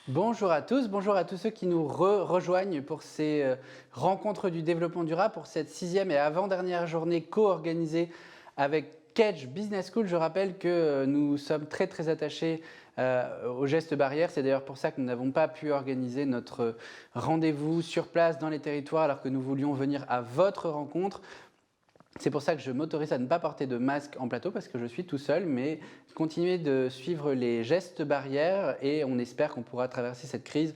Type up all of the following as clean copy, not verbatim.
Bonjour à tous, bonjour à tous ceux qui nous rejoignent pour ces rencontres du développement durable, pour cette 6e et avant-dernière journée co-organisée avec Kedge Business School. Je rappelle que nous sommes très attachés aux gestes barrières. C'est d'ailleurs pour ça que nous n'avons pas pu organiser notre rendez-vous sur place dans les territoires alors que nous voulions venir à votre rencontre. C'est pour ça que je m'autorise à ne pas porter de masque en plateau parce que je suis tout seul, mais continuer de suivre les gestes barrières et on espère qu'on pourra traverser cette crise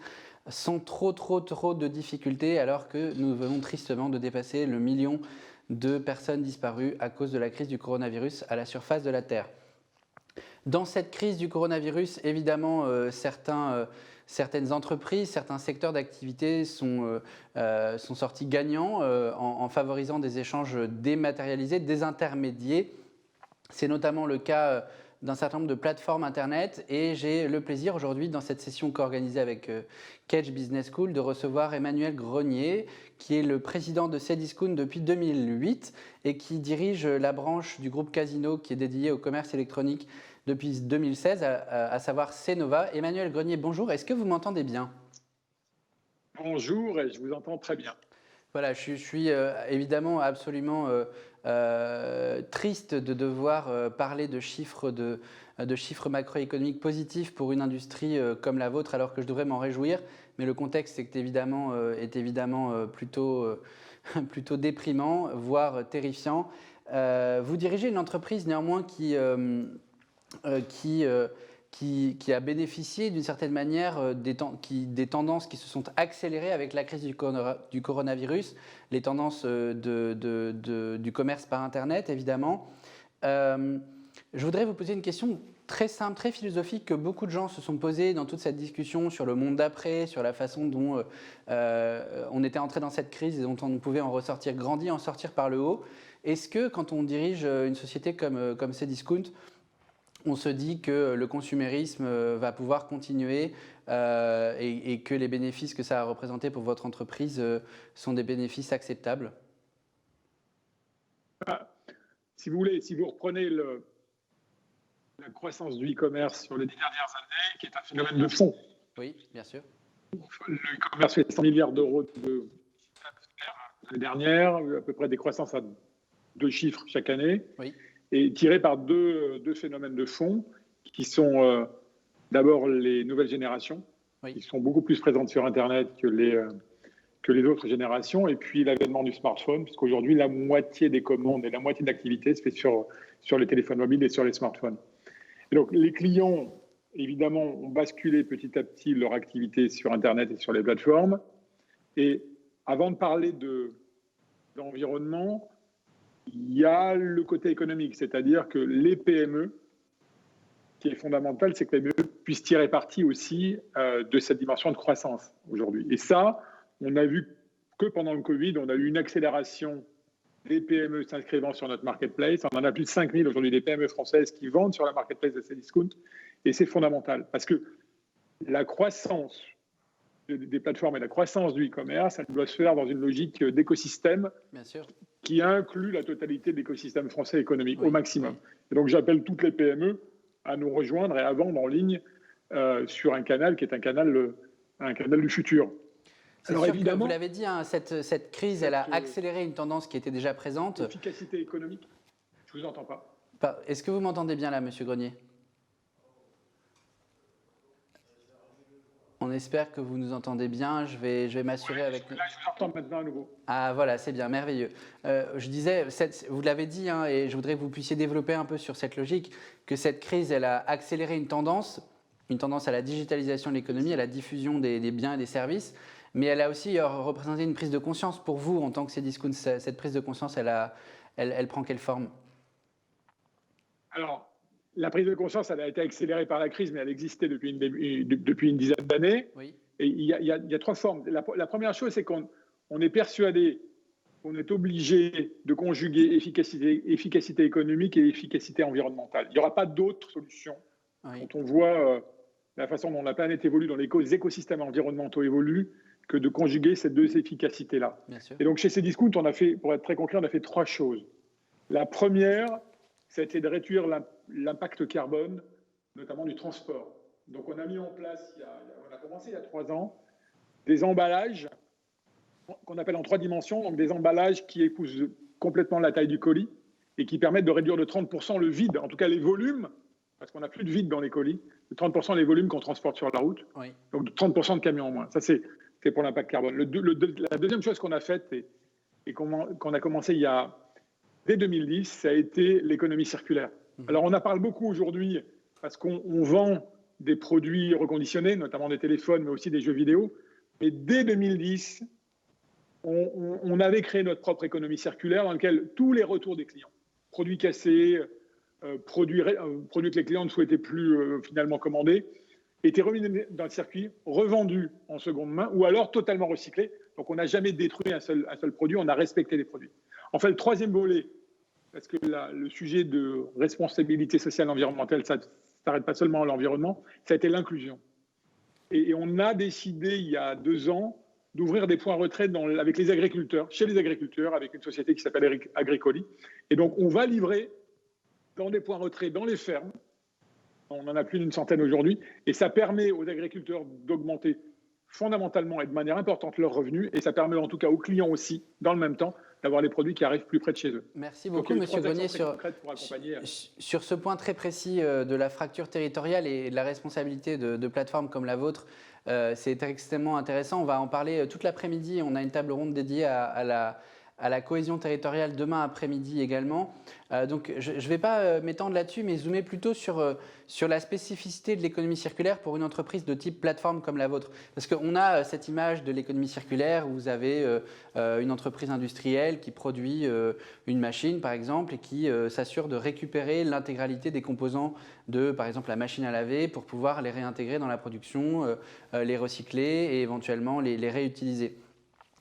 sans trop de difficultés alors que nous venons tristement de dépasser le million de personnes disparues à cause de la crise du coronavirus à la surface de la Terre. Dans cette crise du coronavirus, évidemment, certaines entreprises, certains secteurs d'activité sont sortis gagnants en favorisant des échanges dématérialisés, désintermédiés. C'est notamment le cas d'un certain nombre de plateformes Internet et j'ai le plaisir aujourd'hui, dans cette session co-organisée avec Kedge Business School, de recevoir Emmanuel Grenier, qui est le président de Cdiscount depuis 2008 et qui dirige la branche du groupe Casino qui est dédiée au commerce électronique depuis 2016, à savoir Cnova. Emmanuel Grenier, bonjour, est-ce que vous m'entendez bien ? Bonjour, et je vous entends très bien. Voilà, je suis évidemment absolument triste de devoir parler de chiffres macroéconomiques positifs pour une industrie comme la vôtre, alors que je devrais m'en réjouir. Mais le contexte est évidemment plutôt déprimant, voire terrifiant. Vous dirigez une entreprise néanmoins euh, qui, euh, qui a bénéficié d'une certaine manière des tendances qui se sont accélérées avec la crise du coronavirus, les tendances du commerce par Internet, évidemment. Je voudrais vous poser une question très simple, très philosophique, que beaucoup de gens se sont posés dans toute cette discussion sur le monde d'après, sur la façon dont on était entré dans cette crise et dont on pouvait en ressortir grandi, en sortir par le haut. Est-ce que quand on dirige une société comme Cdiscount, on se dit que le consumérisme va pouvoir continuer et que les bénéfices que ça a représenté pour votre entreprise sont des bénéfices acceptables ? Si vous voulez, si vous reprenez la croissance du e-commerce sur les 10 dernières années, qui est un phénomène de fond. Oui, bien sûr. Le e-commerce fait 100 milliards d'euros l'année dernière, à peu près des croissances à 2 chiffres chaque année, Oui. et tiré par deux phénomènes de fond, qui sont d'abord les nouvelles générations, Oui. qui sont beaucoup plus présentes sur Internet que les autres générations, et puis l'avènement du smartphone, puisqu'aujourd'hui, la moitié des commandes et la moitié de l'activité se fait sur les téléphones mobiles et sur les smartphones. Et donc, les clients, évidemment, ont basculé petit à petit leur activité sur Internet et sur les plateformes. Et avant de parler d'environnement, il y a le côté économique, c'est-à-dire que les PME, ce qui est fondamental, c'est que les PME puissent tirer parti aussi de cette dimension de croissance aujourd'hui. Et ça, on a vu que pendant le Covid, on a eu une accélération des PME s'inscrivant sur notre marketplace. On en a plus de 5000 aujourd'hui des PME françaises qui vendent sur la marketplace de Cdiscount. Et c'est fondamental parce que la croissance des plateformes et la croissance du e-commerce, elle doit se faire dans une logique d'écosystème qui inclut la totalité de l'écosystème français économique au maximum. Oui. Et donc j'appelle toutes les PME à nous rejoindre et à vendre en ligne sur un canal qui est un canal du futur. C'est sûr que vous l'avez dit, hein, cette crise, elle a accéléré une tendance qui était déjà présente. Efficacité économique. Je ne vous entends pas. Est-ce que vous m'entendez bien là, Monsieur Grenier ? On espère que vous nous entendez bien. Je vais m'assurer avec... Là, je vous entends maintenant à nouveau. Ah voilà, c'est bien, merveilleux. Je disais, vous l'avez dit, hein, et je voudrais que vous puissiez développer un peu sur cette logique, que cette crise, elle a accéléré une tendance à la digitalisation de l'économie, à la diffusion des biens et des services, mais elle a aussi représenté une prise de conscience pour vous en tant que Cdiscount. Cette prise de conscience, elle prend quelle forme ? Alors, la prise de conscience, elle a été accélérée par la crise, mais elle existait depuis une dizaine d'années. Oui. Et il y a 3 formes. La première chose, c'est qu'on est persuadé qu'on est obligé de conjuguer efficacité économique et efficacité environnementale. Il n'y aura pas d'autre solution. Oui. Quand on voit la façon dont la planète évolue, dont les écosystèmes environnementaux évoluent, que de conjuguer ces 2 efficacités-là. Et donc, chez Cdiscount, on a fait, pour être très concret, on a fait 3 choses. La première, c'était de réduire l'impact carbone, notamment du transport. Donc, on a mis en place, on a a commencé il y a 3 ans, des emballages qu'on appelle en 3 dimensions, donc des emballages qui épousent complètement la taille du colis et qui permettent de réduire de 30% le vide, en tout cas les volumes, parce qu'on n'a plus de vide dans les colis, de 30% les volumes qu'on transporte sur la route, Oui. donc de 30% de camions en moins. Ça, c'est pour l'impact carbone. La deuxième chose qu'on a faite et qu'on a commencé dès 2010, ça a été l'économie circulaire. Alors, on en parle beaucoup aujourd'hui parce qu'on vend des produits reconditionnés, notamment des téléphones, mais aussi des jeux vidéo. Et dès 2010, on avait créé notre propre économie circulaire dans laquelle tous les retours des clients, produits cassés, produits que les clients ne souhaitaient plus finalement commander, étaient remis dans le circuit, revendus en seconde main ou alors totalement recyclés. Donc, on n'a jamais détruit un seul produit, on a respecté les produits. En fait, le troisième volet, parce que le sujet de responsabilité sociale et environnementale, ça ne s'arrête pas seulement à l'environnement, ça a été l'inclusion. Et on a décidé, il y a 2 ans, d'ouvrir des points retraite avec les agriculteurs, chez les agriculteurs, avec une société qui s'appelle Agricoli. Et donc, on va livrer dans des points retraite, dans les fermes. On en a plus d'une centaine aujourd'hui. Et ça permet aux agriculteurs d'augmenter fondamentalement et de manière importante leurs revenus. Et ça permet en tout cas aux clients aussi, dans le même temps, d'avoir les produits qui arrivent plus près de chez eux. Merci beaucoup, M. Grenier, sur ce point très précis de la fracture territoriale et de la responsabilité de plateformes comme la vôtre. C'est extrêmement intéressant. On va en parler toute l'après-midi. On a une table ronde dédiée à la cohésion territoriale demain après-midi également. Donc je ne vais pas m'étendre là-dessus, mais zoomer plutôt sur la spécificité de l'économie circulaire pour une entreprise de type plateforme comme la vôtre. Parce qu'on a cette image de l'économie circulaire où vous avez une entreprise industrielle qui produit une machine, par exemple, et qui s'assure de récupérer l'intégralité des composants de, par exemple, la machine à laver pour pouvoir les réintégrer dans la production, les recycler et éventuellement les réutiliser.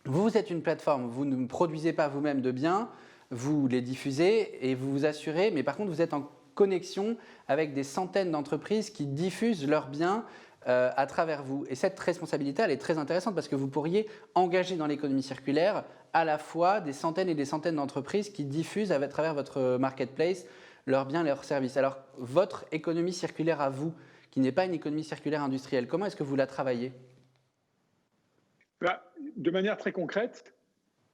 Vous êtes une plateforme, vous ne produisez pas vous-même de biens, vous les diffusez et vous vous assurez, mais par contre vous êtes en connexion avec des centaines d'entreprises qui diffusent leurs biens à travers vous. Et cette responsabilité, elle est très intéressante parce que vous pourriez engager dans l'économie circulaire à la fois des centaines et des centaines d'entreprises qui diffusent à travers votre marketplace leurs biens, leurs services. Alors votre économie circulaire à vous, qui n'est pas une économie circulaire industrielle, comment est-ce que vous la travaillez ? De manière très concrète,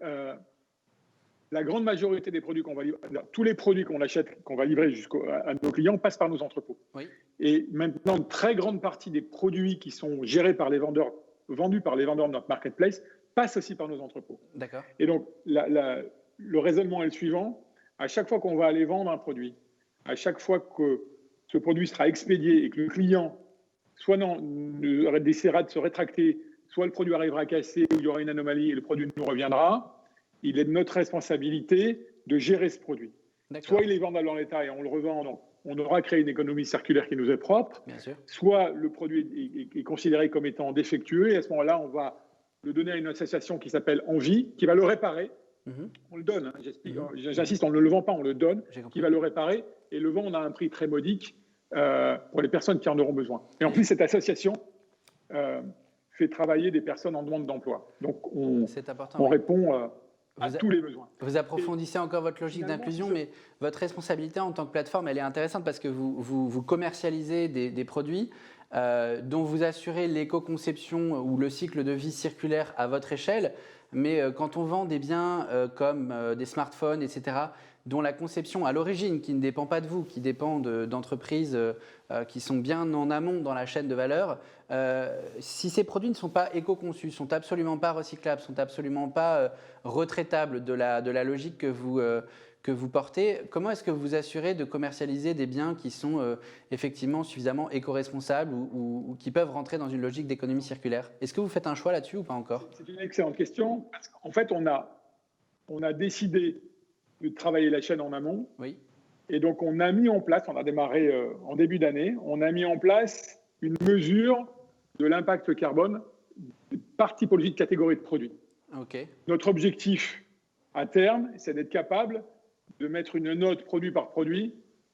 la grande majorité des produits qu'on va livrer, tous les produits qu'on achète, qu'on va livrer à nos clients, passent par nos entrepôts. Oui. Et maintenant, une très grande partie des produits qui sont gérés par les vendeurs, vendus par les vendeurs de notre marketplace, passent aussi par nos entrepôts. D'accord. Et donc, le raisonnement est le suivant. À chaque fois qu'on va aller vendre un produit, à chaque fois que ce produit sera expédié et que le client soit essaiera de se rétracter, soit le produit arrivera cassé ou il y aura une anomalie et le produit nous reviendra, il est de notre responsabilité de gérer ce produit. Soit il est vendable en l'état et on le revend, donc on aura créé une économie circulaire qui nous est propre, bien sûr. Soit le produit est considéré comme étant défectueux et à ce moment-là, on va le donner à une association qui s'appelle Envie, qui va le réparer. On le donne, hein, j'insiste, on ne le vend pas, on le donne, qui va le réparer et le vend, on a un prix très modique pour les personnes qui en auront besoin. Et en plus, cette association fait travailler des personnes en demande d'emploi. Donc, on répond à tous les besoins. Vous approfondissez encore votre logique d'inclusion, mais votre responsabilité en tant que plateforme, elle est intéressante parce que vous commercialisez des produits dont vous assurez l'éco-conception ou le cycle de vie circulaire à votre échelle. Mais quand on vend des biens comme des smartphones, etc., dont la conception à l'origine, qui ne dépend pas de vous, qui dépend d'entreprises qui sont bien en amont dans la chaîne de valeur, si ces produits ne sont pas éco-conçus, sont absolument pas recyclables, sont absolument pas retraitables de la logique que vous portez, comment est-ce que vous assurez de commercialiser des biens qui sont effectivement suffisamment éco-responsables ou qui peuvent rentrer dans une logique d'économie circulaire? Est-ce que vous faites un choix là-dessus ou pas encore? C'est une excellente question. Parce qu'en fait, on a décidé de travailler la chaîne en amont. Oui. Et donc, on a mis en place, on a démarré en début d'année, on a mis en place une mesure de l'impact carbone par typologie de catégorie de produits. Okay. Notre objectif à terme, c'est d'être capable de mettre une note produit par produit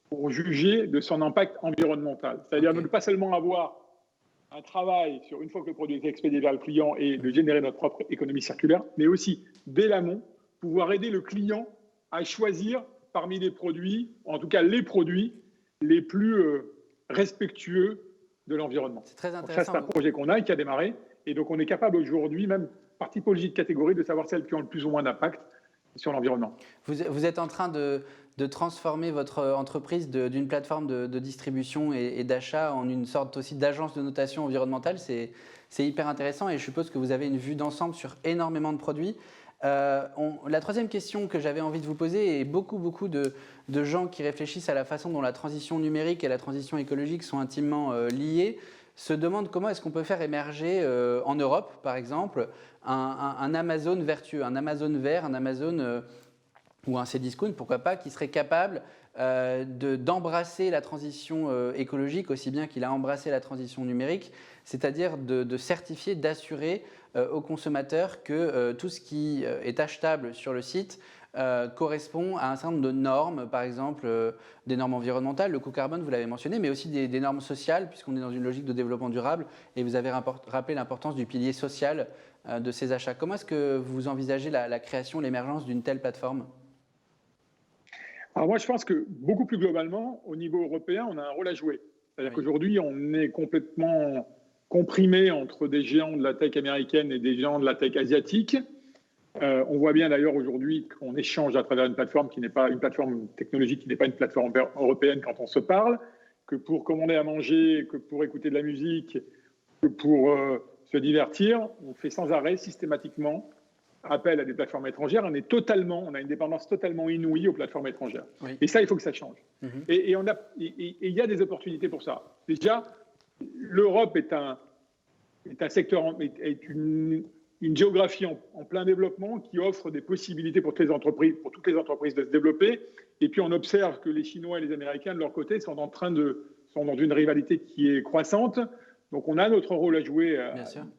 pour juger de son impact environnemental. C'est-à-dire de ne pas seulement avoir un travail sur une fois que le produit est expédié vers le client et de générer notre propre économie circulaire, mais aussi, dès l'amont, pouvoir aider le client à choisir parmi les produits, en tout cas les produits les plus respectueux de l'environnement. C'est très Donc ça, intéressant. c'est un projet qu'on a et qui a démarré. Et donc, on est capable aujourd'hui, même par typologie de catégorie, de savoir celles qui ont le plus ou moins d'impact sur l'environnement. Vous êtes en train de transformer votre entreprise d'une plateforme de distribution et d'achat en une sorte aussi d'agence de notation environnementale. C'est hyper intéressant et je suppose que vous avez une vue d'ensemble sur énormément de produits. La troisième question que j'avais envie de vous poser, et beaucoup de gens qui réfléchissent à la façon dont la transition numérique et la transition écologique sont intimement liées, se demandent comment est-ce qu'on peut faire émerger en Europe, par exemple, un Amazon vertueux, un Amazon vert, un Amazon ou un Cdiscount, pourquoi pas, qui serait capable d'embrasser la transition écologique aussi bien qu'il a embrassé la transition numérique, c'est-à-dire de certifier, d'assurer aux consommateurs que tout ce qui est achetable sur le site correspond à un certain nombre de normes, par exemple des normes environnementales, le coût carbone, vous l'avez mentionné, mais aussi des normes sociales, puisqu'on est dans une logique de développement durable, et vous avez rappelé l'importance du pilier social de ces achats. Comment est-ce que vous envisagez la création, l'émergence d'une telle plateforme ? Alors moi, je pense que beaucoup plus globalement, au niveau européen, on a un rôle à jouer. C'est-à-dire qu'aujourd'hui, on est complètement comprimé entre des géants de la tech américaine et des géants de la tech asiatique. On voit bien d'ailleurs aujourd'hui qu'on échange à travers une plateforme qui n'est pas une plateforme technologique, qui n'est pas une plateforme européenne quand on se parle, que pour commander à manger, que pour écouter de la musique, que pour se divertir, on fait sans arrêt systématiquement appel à des plateformes étrangères. On a une dépendance totalement inouïe aux plateformes étrangères. Oui. Et ça, il faut que ça change. Et il y a des opportunités pour ça. Déjà, l'Europe est un secteur, est une géographie en plein développement qui offre des possibilités pour toutes les entreprises de se développer. Et puis on observe que les Chinois et les Américains, de leur côté, sont dans une rivalité qui est croissante. Donc on a notre rôle à jouer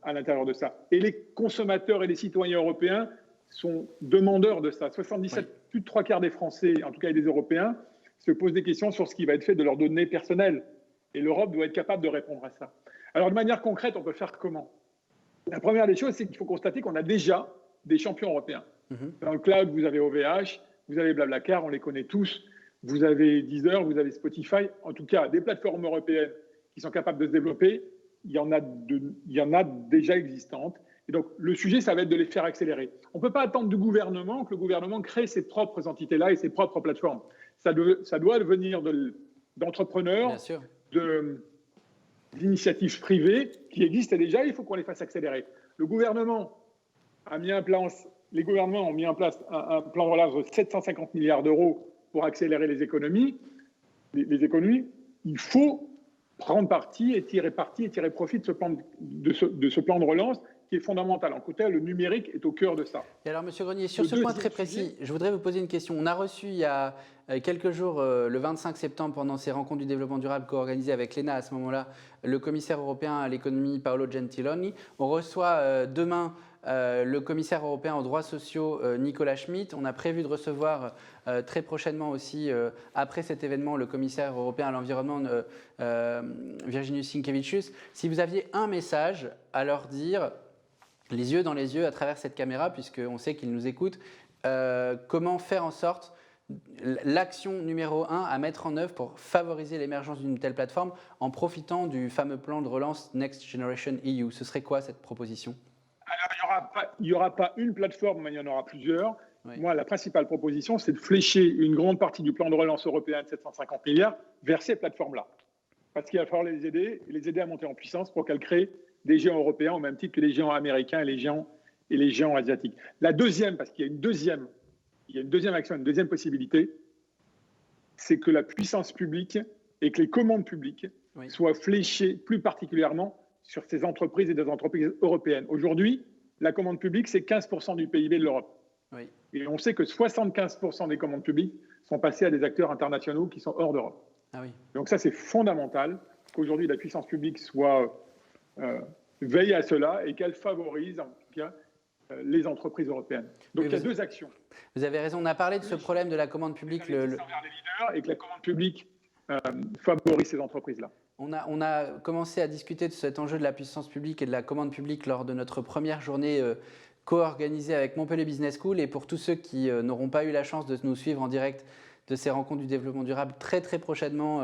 à l'intérieur de ça. Et les consommateurs et les citoyens européens sont demandeurs de ça. 77, oui. Plus de 3/4 des Français, en tout cas et des Européens, se posent des questions sur ce qui va être fait de leurs données personnelles. Et l'Europe doit être capable de répondre à ça. Alors de manière concrète, on peut faire comment ? La première des choses, c'est qu'il faut constater qu'on a déjà des champions européens. Dans le cloud, vous avez OVH, vous avez Blablacar, on les connaît tous. Vous avez Deezer, vous avez Spotify. En tout cas, des plateformes européennes qui sont capables de se développer. Il y en a déjà existantes. Et donc, le sujet, ça va être de les faire accélérer. On ne peut pas attendre du gouvernement que le gouvernement crée ses propres entités-là et ses propres plateformes. Ça doit venir d'entrepreneurs, d'initiatives privées qui existent déjà. Il faut qu'on les fasse accélérer. Les gouvernements ont mis en place un plan de relance de 750 milliards d'euros pour accélérer les économies. Il faut prendre parti et tirer profit de ce plan de relance qui est fondamental. En côté, le numérique est au cœur de ça. Et alors, M. Grenier, sur ce point très précis, je voudrais vous poser une question. On a reçu il y a quelques jours, le 25 septembre, pendant ces rencontres du développement durable co-organisées avec l'ENA à ce moment-là, le commissaire européen à l'économie Paolo Gentiloni. On reçoit demain le commissaire européen aux droits sociaux Nicolas Schmit. On a prévu de recevoir très prochainement aussi, après cet événement, le commissaire européen à l'environnement Virginijus Sinkevicius. Si vous aviez un message à leur dire, les yeux dans les yeux à travers cette caméra, puisqu'on sait qu'ils nous écoutent, comment faire en sorte l'action numéro 1 à mettre en œuvre pour favoriser l'émergence d'une telle plateforme en profitant du fameux plan de relance Next Generation EU. Ce serait quoi cette proposition ? Alors, il n'y aura pas une plateforme, mais il y en aura plusieurs. Oui. Moi, la principale proposition, c'est de flécher une grande partie du plan de relance européen de 750 milliards vers ces plateformes-là. Parce qu'il va falloir les aider à monter en puissance pour qu'elles créent des géants européens au même titre que les géants américains et les géants asiatiques. La deuxième, parce qu'il y a une deuxième action, une deuxième possibilité, c'est que la puissance publique et que les commandes publiques soient fléchées plus particulièrement sur ces entreprises et des entreprises européennes. Aujourd'hui, la commande publique, c'est 15% du PIB de l'Europe. Oui. Et on sait que 75% des commandes publiques sont passées à des acteurs internationaux qui sont hors d'Europe. Ah oui. Donc ça, c'est fondamental qu'aujourd'hui, la puissance publique veille à cela et qu'elle favorise, en tout cas, les entreprises européennes. Donc il y a deux actions. Vous avez raison, on a parlé de ce problème de la commande publique. Les leaders et que la commande publique favorise ces entreprises-là. On a commencé à discuter de cet enjeu de la puissance publique et de la commande publique lors de notre première journée co-organisée avec Montpellier Business School. Et pour tous ceux qui n'auront pas eu la chance de nous suivre en direct de ces rencontres du développement durable très prochainement.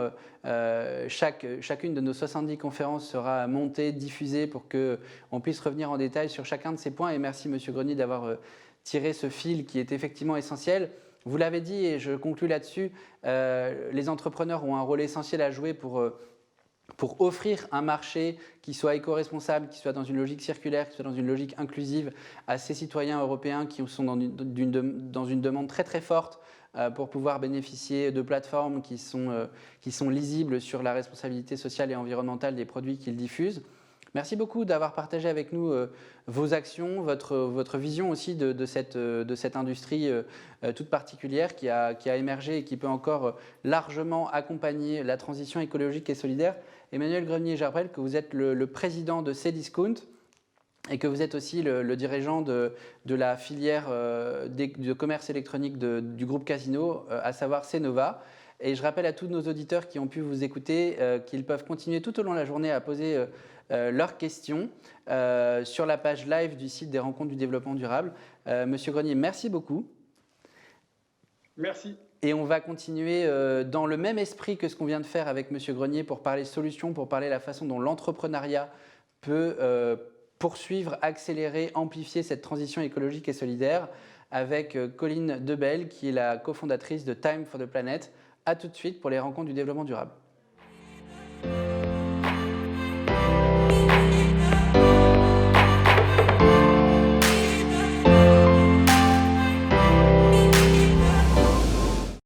Chacune de nos 70 conférences sera montée, diffusée pour qu'on puisse revenir en détail sur chacun de ces points. Et merci Monsieur Grenier d'avoir tiré ce fil qui est effectivement essentiel. Vous l'avez dit et je conclus là-dessus, les entrepreneurs ont un rôle essentiel à jouer pour offrir un marché qui soit éco-responsable, qui soit dans une logique circulaire, qui soit dans une logique inclusive à ces citoyens européens qui sont dans une demande très forte pour pouvoir bénéficier de plateformes qui sont lisibles sur la responsabilité sociale et environnementale des produits qu'ils diffusent. Merci beaucoup d'avoir partagé avec nous vos actions, votre vision aussi de cette industrie toute particulière qui a émergé et qui peut encore largement accompagner la transition écologique et solidaire. Emmanuel Grenier, je rappelle que vous êtes le président de Cdiscount et que vous êtes aussi le dirigeant de la filière de commerce électronique du groupe Casino, à savoir Cnova. Et je rappelle à tous nos auditeurs qui ont pu vous écouter qu'ils peuvent continuer tout au long de la journée à poser leurs questions sur la page live du site des rencontres du développement durable. Monsieur Grenier, merci beaucoup. Merci. Et on va continuer dans le même esprit que ce qu'on vient de faire avec Monsieur Grenier pour parler solutions, pour parler de la façon dont l'entrepreneuriat peut poursuivre, accélérer, amplifier cette transition écologique et solidaire avec Colline Debelle qui est la cofondatrice de Time for the Planet. À tout de suite pour les rencontres du développement durable.